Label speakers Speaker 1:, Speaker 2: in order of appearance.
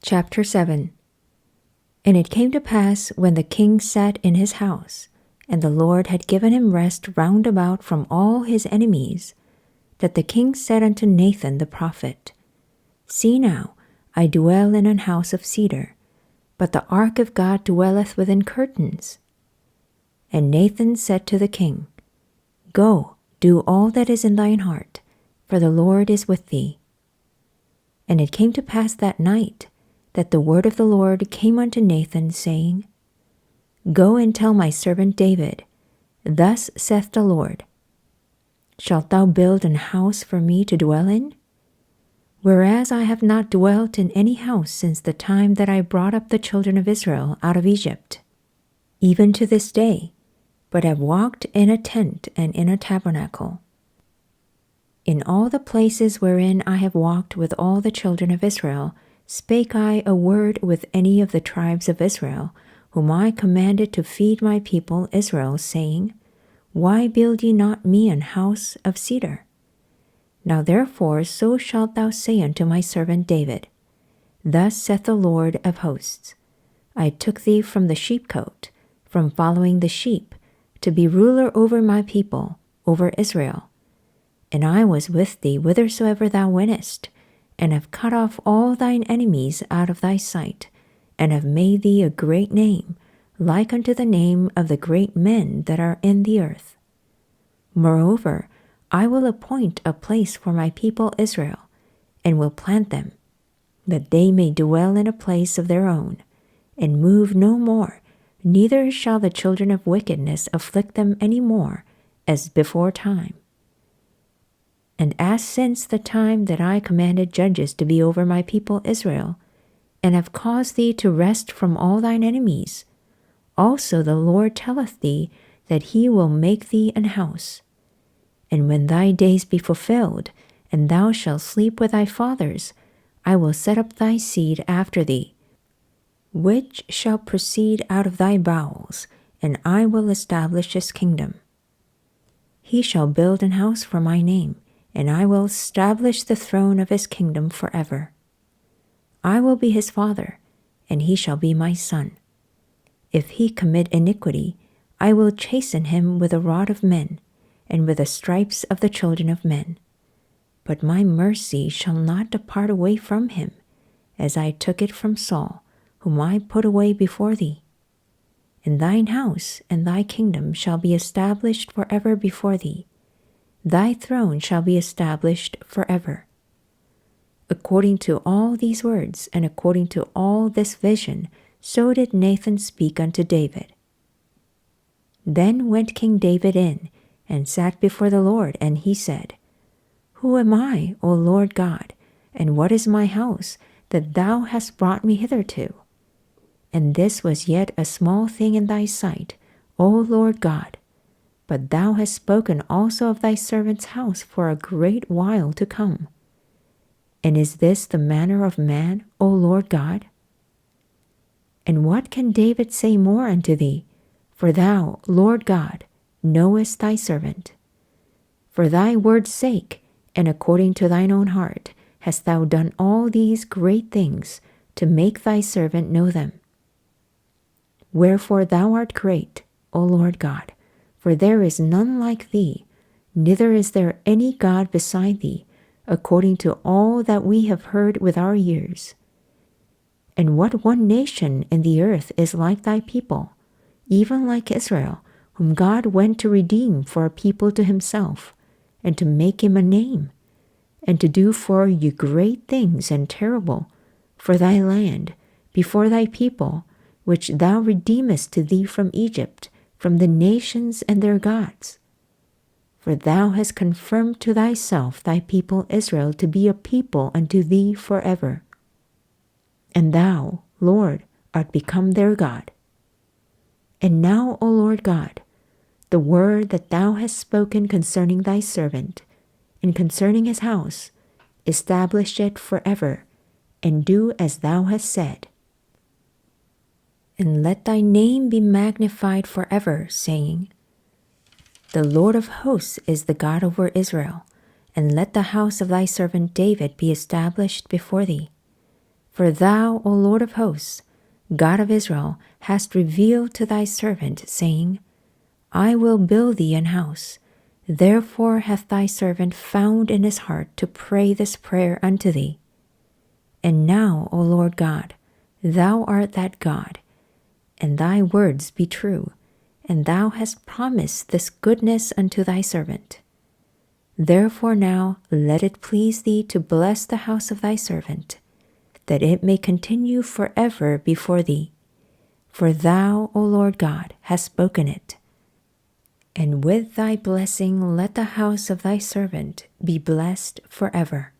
Speaker 1: Chapter 7. And it came to pass, when the king sat in his house, and the Lord had given him rest round about from all his enemies, that the king said unto Nathan the prophet, See now, I dwell in an house of cedar, but the ark of God dwelleth within curtains. And Nathan said to the king, Go, do all that is in thine heart, for the Lord is with thee. And it came to pass that night, that the word of the Lord came unto Nathan, saying, Go and tell my servant David, Thus saith the Lord, Shalt thou build an house for me to dwell in? Whereas I have not dwelt in any house since the time that I brought up the children of Israel out of Egypt, even to this day, but have walked in a tent and in a tabernacle. In all the places wherein I have walked with all the children of Israel, spake I a word with any of the tribes of Israel, whom I commanded to feed my people Israel, saying, Why build ye not me an house of cedar? Now therefore so shalt thou say unto my servant David, Thus saith the Lord of hosts, I took thee from the sheepcote, from following the sheep, to be ruler over my people, over Israel. And I was with thee whithersoever thou wentest, and have cut off all thine enemies out of thy sight, and have made thee a great name, like unto the name of the great men that are in the earth. Moreover, I will appoint a place for my people Israel, and will plant them, that they may dwell in a place of their own, and move no more, neither shall the children of wickedness afflict them any more, as before time. And as since the time that I commanded judges to be over my people Israel, and have caused thee to rest from all thine enemies, also the Lord telleth thee that he will make thee an house. And when thy days be fulfilled, and thou shalt sleep with thy fathers, I will set up thy seed after thee, which shall proceed out of thy bowels, and I will establish his kingdom. He shall build an house for my name, and I will establish the throne of his kingdom forever. I will be his father, and he shall be my son. If he commit iniquity, I will chasten him with the rod of men, and with the stripes of the children of men. But my mercy shall not depart away from him, as I took it from Saul, whom I put away before thee. And thine house and thy kingdom shall be established forever before thee. Thy throne shall be established forever. According to all these words, and according to all this vision, so did Nathan speak unto David. Then went King David in, and sat before the Lord, and he said, Who am I, O Lord God, and what is my house, that thou hast brought me hitherto? And this was yet a small thing in thy sight, O Lord God. But thou hast spoken also of thy servant's house for a great while to come. And is this the manner of man, O Lord God? And what can David say more unto thee? For thou, Lord God, knowest thy servant. For thy word's sake, and according to thine own heart, hast thou done all these great things, to make thy servant know them. Wherefore thou art great, O Lord God, for there is none like thee, neither is there any God beside thee, according to all that we have heard with our ears. And what one nation in the earth is like thy people, even like Israel, whom God went to redeem for a people to himself, and to make him a name, and to do for you great things and terrible for thy land, before thy people, which thou redeemest to thee from Egypt, from the nations and their gods. For thou hast confirmed to thyself thy people Israel to be a people unto thee forever. And thou, Lord, art become their God. And now, O Lord God, the word that thou hast spoken concerning thy servant, and concerning his house, establish it forever, and do as thou hast said. And let thy name be magnified forever, saying, The Lord of hosts is the God over Israel, and let the house of thy servant David be established before thee. For thou, O Lord of hosts, God of Israel, hast revealed to thy servant, saying, I will build thee an house. Therefore hath thy servant found in his heart to pray this prayer unto thee. And now, O Lord God, thou art that God, and thy words be true, and thou hast promised this goodness unto thy servant. Therefore now let it please thee to bless the house of thy servant, that it may continue forever before thee. For thou, O Lord God, hast spoken it. And with thy blessing let the house of thy servant be blessed forever.